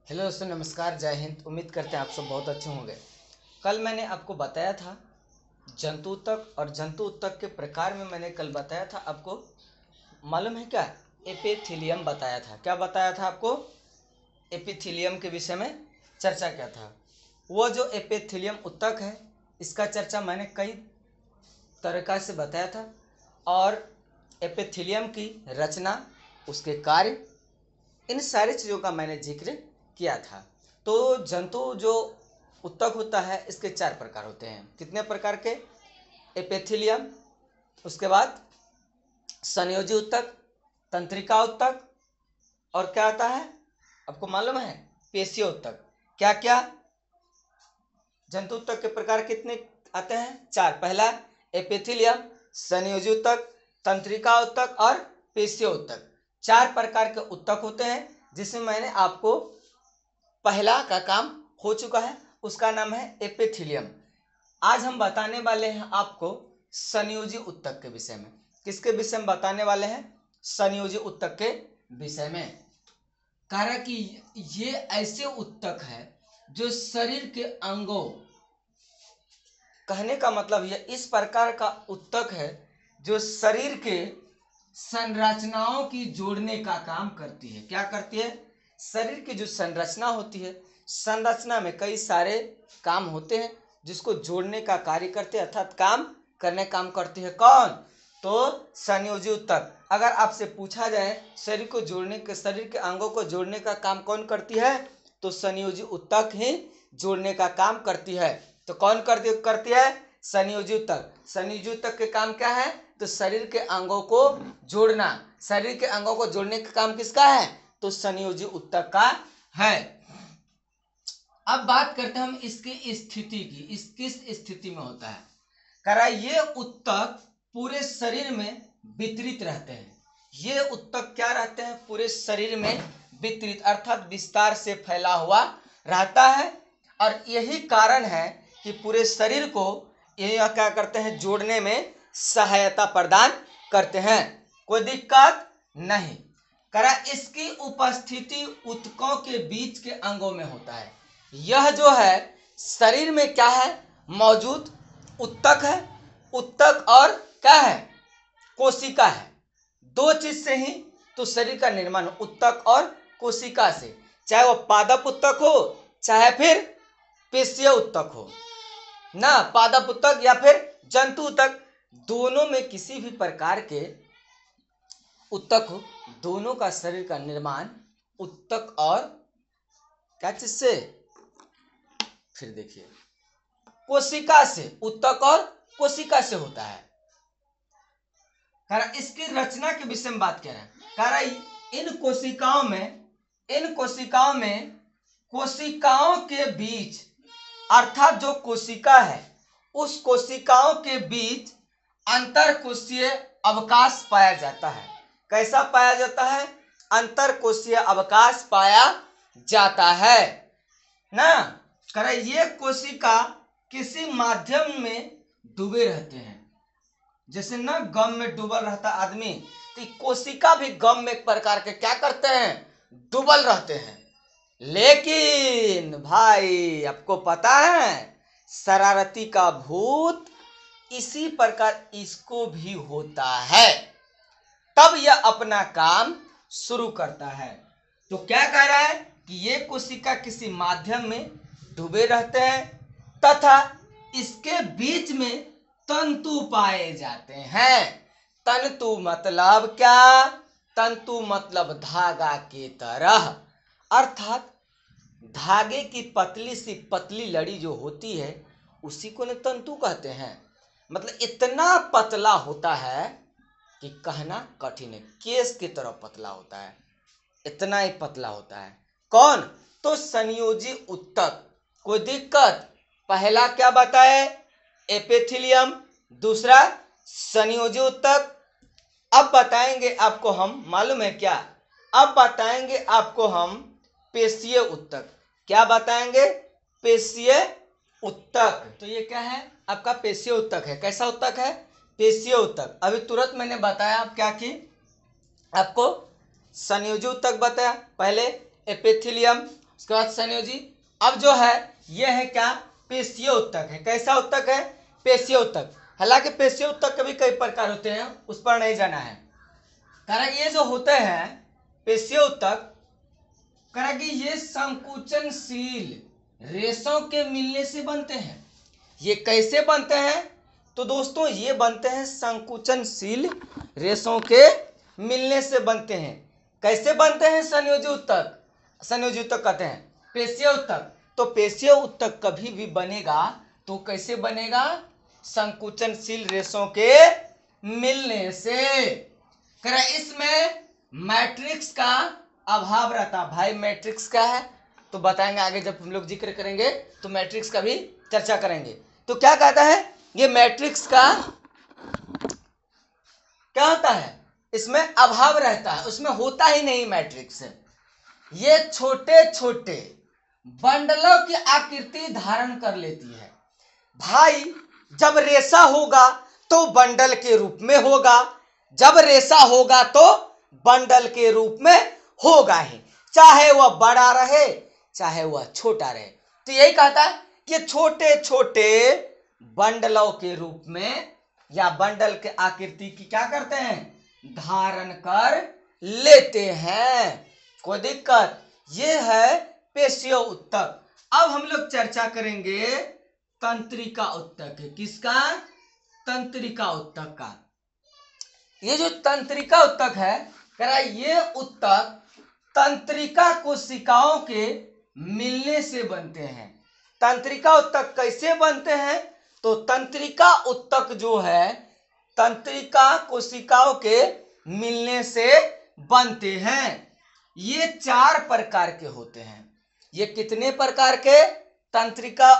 Hello दोस्तों, नमस्कार, जय हिंद। उम्मीद करते हैं आप सब बहुत अच्छे होंगे। कल मैंने आपको बताया था जंतु ऊतक और जंतु ऊतक के प्रकार में। मैंने कल बताया था आपको, मालूम है क्या? एपिथेलियम बताया था। क्या बताया था आपको? एपिथेलियम के विषय में चर्चा किया था। वो जो एपिथेलियम ऊतक है, इसका चर्चा मैंने कई तरीका से बताया था। और एपिथेलियम की रचना, उसके कार्य, इन सारी चीज़ों का मैंने जिक्र किया था। तो जंतु जो ऊतक होता है, इसके 4 प्रकार होते हैं। कितने प्रकार के? एपिथेलियम, उसके बाद संयोजी ऊतक, तंत्रिका ऊतक, और क्या आता है आपको मालूम है? पेशीय ऊतक। क्या क्या जंतु ऊतक के प्रकार कितने आते हैं? 4। पहला एपिथेलियम, संयोजी ऊतक, तंत्रिका ऊतक और पेशीय ऊतक। 4 प्रकार के ऊतक होते हैं, जिसमें मैंने आपको पहला का काम हो चुका है, उसका नाम है एपिथेलियम। आज हम बताने वाले हैं आपको संयोजी ऊतक के विषय में। किसके विषय में बताने वाले हैं? संयोजी ऊतक के विषय में। कारण कि ये ऐसे ऊतक है जो शरीर के अंगों, कहने का मतलब ये इस प्रकार का ऊतक है जो शरीर के संरचनाओं की जोड़ने का काम करती है। क्या करती है? शरीर की जो संरचना होती है, संरचना में कई सारे काम होते हैं जिसको जोड़ने का कार्य करते हैं, अर्थात काम करती है। कौन? तो संयोजी ऊतक। अगर आपसे पूछा जाए शरीर के अंगों को जोड़ने का काम कौन करती है, तो संयोजी ऊतक ही जोड़ने का काम करती है। तो कौन करती है? संयोजी ऊतक। संयोजी ऊतक के काम क्या है? तो शरीर के अंगों को जोड़ना। शरीर के अंगों को जोड़ने का काम किसका है? तो संयोजी ऊतक का है। अब बात करते हैं हम इसकी स्थिति की। इस किस स्थिति में होता है? करा ये ऊतक पूरे शरीर में वितरित रहते हैं। ये ऊतक क्या रहते हैं? पूरे शरीर में वितरित, अर्थात विस्तार से फैला हुआ रहता है। और यही कारण है कि पूरे शरीर को ये क्या करते हैं? जोड़ने में सहायता प्रदान करते हैं। कोई दिक्कत नहीं। करा इसकी उपस्थिति ऊतकों के बीच के अंगों में होता है। यह जो है शरीर में क्या है? मौजूद ऊतक है। ऊतक और क्या है? कोशिका है। 2 चीज से ही तो शरीर का निर्माण हो, ऊतक और कोशिका से। चाहे वो पादप ऊतक हो, चाहे फिर पेशीय ऊतक हो ना, पादप ऊतक या फिर जंतु ऊतक, दोनों में किसी भी प्रकार के ऊतक हो, दोनों का शरीर का निर्माण ऊतक और क्या चीज से? फिर देखिए, कोशिका से। ऊतक और कोशिका से होता है। कारण इसकी रचना के विषय में बात कर रहे हैं। कारण इन कोशिकाओं में कोशिकाओं के बीच, अर्थात जो कोशिका है उस कोशिकाओं के बीच अंतर कोशीय अवकाश पाया जाता है। कैसा पाया जाता है? अंतर कोशीय अवकाश पाया जाता है ना। करे ये कोशिका किसी माध्यम में डूबे रहते हैं। जैसे ना गम में डूबल रहता आदमी, तो कोशिका भी गम में एक प्रकार के क्या करते हैं? डूबल रहते हैं। लेकिन भाई आपको पता है, शरारती का भूत इसी प्रकार इसको भी होता है, तब यह अपना काम शुरू करता है। तो क्या कह रहा है कि ये कोशिका किसी माध्यम में डूबे रहते हैं तथा इसके बीच में तंतु पाए जाते हैं। तंतु मतलब क्या? तंतु मतलब धागा की तरह, अर्थात धागे की पतली सी पतली लड़ी जो होती है उसी को न तंतु कहते हैं। मतलब इतना पतला होता है कि कहना कठिन है। केस की तरह पतला होता है, इतना ही पतला होता है। कौन? तो संयोजी ऊतक। कोई दिक्कत? पहला क्या बताए? एपिथेलियम, दूसरा संयोजी ऊतक। अब बताएंगे आपको हम, मालूम है क्या? अब बताएंगे आपको हम पेशीय ऊतक। क्या बताएंगे? पेशीय ऊतक। तो ये क्या है? आपका पेशीय ऊतक है। कैसा ऊतक है? पेशीय ऊतक। अभी तुरंत मैंने बताया, आप क्या की आपको संयोजी ऊतक बताया, पहले एपिथेलियम उसके बाद संयोजी। अब जो है ये है क्या, पेशीय उत्तक है। कैसा उत्तक है, पेशीय उत्तक। हालांकि पेशीय उत्तक के भी कई प्रकार होते हैं, उस पर नहीं जाना है। कारण ये जो होते हैं पेशीय उत्तक, कारण कि ये संकुचनशील रेशों के मिलने से बनते हैं। ये कैसे बनते हैं, तो दोस्तों ये बनते हैं संकुचनशील रेशों के मिलने से बनते हैं। कैसे बनते हैं, संयोजी उत्तक। संयोजी उत्तक कहते हैं पेशीय उत्तक। तो पेशीय उत्तक कभी भी बनेगा तो कैसे बनेगा, संकुचनशील रेशों के मिलने से। कह इसमें मैट्रिक्स का अभाव रहता। भाई मैट्रिक्स क्या है तो बताएंगे आगे, जब हम लोग जिक्र करेंगे तो मैट्रिक्स का भी चर्चा करेंगे। तो क्या कहता है, ये मैट्रिक्स का क्या होता है, इसमें अभाव रहता है, उसमें होता ही नहीं मैट्रिक्स। ये छोटे छोटे बंडलों की आकृति धारण कर लेती है। भाई जब रेशा होगा तो बंडल के रूप में होगा, जब रेशा होगा तो बंडल के रूप में होगा ही, चाहे वह बड़ा रहे चाहे वह छोटा रहे। तो यही कहता है कि छोटे छोटे बंडलों के रूप में या बंडल के आकृति की क्या करते हैं, धारण कर लेते हैं। कोई दिक्कत, ये है पेशीय उत्तक। अब हम लोग चर्चा करेंगे तंत्रिका उत्तक है। किसका, तंत्रिका उत्तक का। ये जो तंत्रिका उत्तक है, करा ये उत्तक तंत्रिका कोशिकाओं के मिलने से बनते हैं। तंत्रिका उत्तक कैसे बनते हैं, तो तंत्रिका उत्तक जो है तंत्रिका कोशिकाओं के मिलने से बनते हैं। ये 4 प्रकार के होते हैं। ये कितने प्रकार के तंत्रिका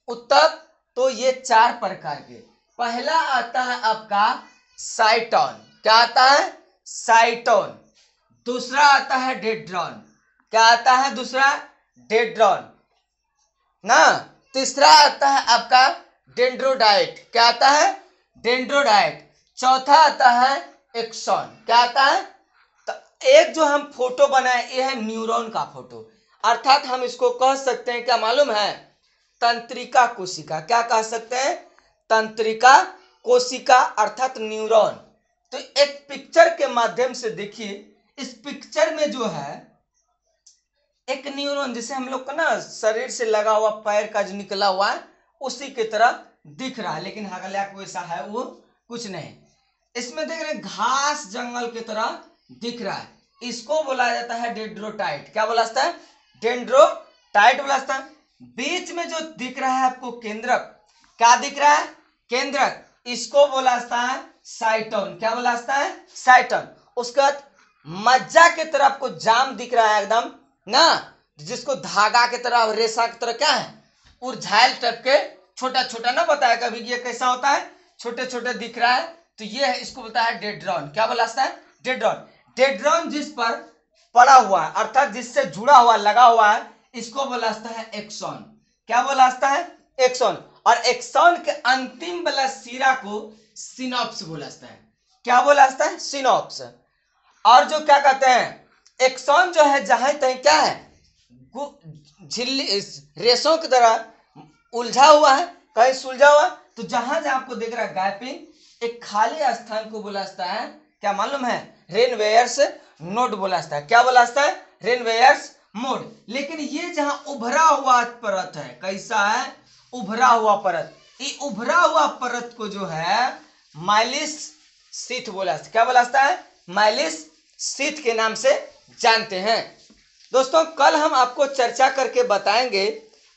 उत्तक, तो ये 4 प्रकार के। पहला आता है आपका साइटोन। क्या आता है, साइटोन। दूसरा आता है डेड्रॉन। क्या आता है दूसरा, डेड्रॉन ना। तीसरा आता है आपका डेंड्रोडाइट। क्या आता है, डेंड्रोडाइट। चौथा आता है एक्सॉन। क्या आता है, तो एक जो हम फोटो बनाए ये है न्यूरॉन का फोटो, अर्थात हम इसको कह सकते हैं क्या मालूम है, तंत्रिका कोशिका। क्या कह सकते हैं, तंत्रिका कोशिका अर्थात न्यूरॉन। तो एक पिक्चर के माध्यम से देखिए, इस पिक्चर में जो है एक न्यूरॉन, जैसे हम लोग का ना शरीर से लगा हुआ पैर का जो निकला हुआ है उसी की तरह दिख रहा है, लेकिन हगला वैसा है वो कुछ नहीं। इसमें देख रहे घास जंगल की तरह दिख रहा है, इसको बोला जाता है डेंड्रोटाइट। क्या बोला जाता है, डेंड्रोटाइट बोला जाता है। बीच में जो दिख रहा है आपको केंद्रक, क्या दिख रहा है, केंद्रक, इसको बोला जाता है साइटोन। क्या बोला जाता है, साइटोन। उसके बाद मज्जा की तरह आपको जाम दिख रहा है एकदम ना, जिसको धागा की तरह रेशा की तरह क्या है, उर्झाइल टाइप के छोटा छोटा ना बताया कभी ये कैसा होता है, छोटे छोटे दिख रहा है, तो ये है, इसको बोलता है डेड्रॉन। क्या बोला जाता है, डेड्रॉन। डेड्रॉन जिस पर पड़ा हुआ है अर्थात जिससे जुड़ा हुआ लगा हुआ है, इसको बोला जाता है एक्सॉन। क्या बोला जाता है, एक्सॉन। और एक्सॉन के अंतिम वाला सिरा को सिनॉप्स बोला जाता है। क्या बोला जाता है, सिनॉप्स। और जो क्या कहते हैं, एक्सॉन जो है जहां तहीं क्या है, झिल्ली रेशों की तरह उलझा हुआ है, कहीं सुलझा हुआ, तो जहां जहां आपको देख रहा है गैपिंग, एक खाली स्थान को बोला जाता है क्या मालूम है, रेनवेयर्स नोड बोला जाता है। क्या बोला जाता है, रेनवेयर्स मोड। लेकिन ये जहां उभरा हुआ परत है, कैसा है, उभरा हुआ परत, ये उभरा हुआ परत को जो है माइलिस शीथ बोला, क्या बोला जाता है, माइलिस शीथ के नाम से जानते हैं। दोस्तों कल हम आपको चर्चा करके बताएंगे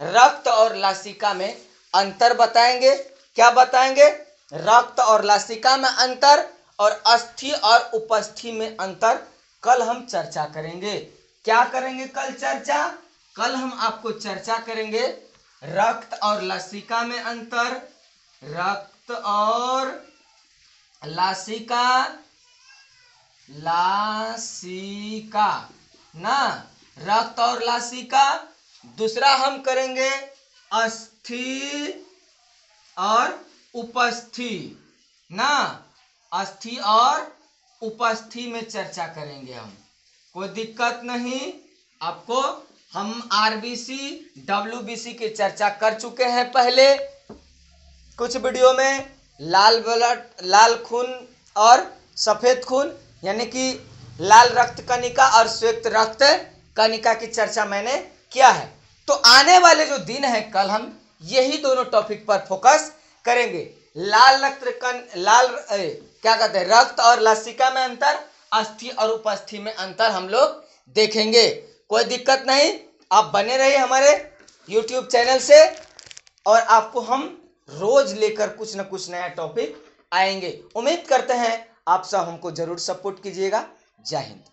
रक्त और लासिका में अंतर बताएंगे। क्या बताएंगे, रक्त और लासिका में अंतर और अस्थि और उपस्थि में अंतर कल हम चर्चा करेंगे। क्या करेंगे कल चर्चा, कल हम आपको चर्चा करेंगे रक्त और लासिका में अंतर, रक्त और लासिका, लासिका ना, रक्त और लासिका। दूसरा हम करेंगे अस्थि और उपस्थि ना, अस्थि और उपस्थि में चर्चा करेंगे हम। कोई दिक्कत नहीं, आपको हम आरबीसी डब्ल्यूबीसी की चर्चा कर चुके हैं पहले कुछ वीडियो में। लाल ब्लड, लाल खून और सफेद खून यानी कि लाल रक्त कणिका और श्वेत रक्त कणिका की चर्चा मैंने किया है। तो आने वाले जो दिन है कल हम यही दोनों टॉपिक पर फोकस करेंगे। क्या कहते हैं, रक्त और लसिका में अंतर, अस्थि और उपस्थि में अंतर हम लोग देखेंगे। कोई दिक्कत नहीं, आप बने रहिए हमारे YouTube चैनल से और आपको हम रोज लेकर कुछ न कुछ नया टॉपिक आएंगे। उम्मीद करते हैं आप सब हमको जरूर सपोर्ट कीजिएगा। जय हिंद।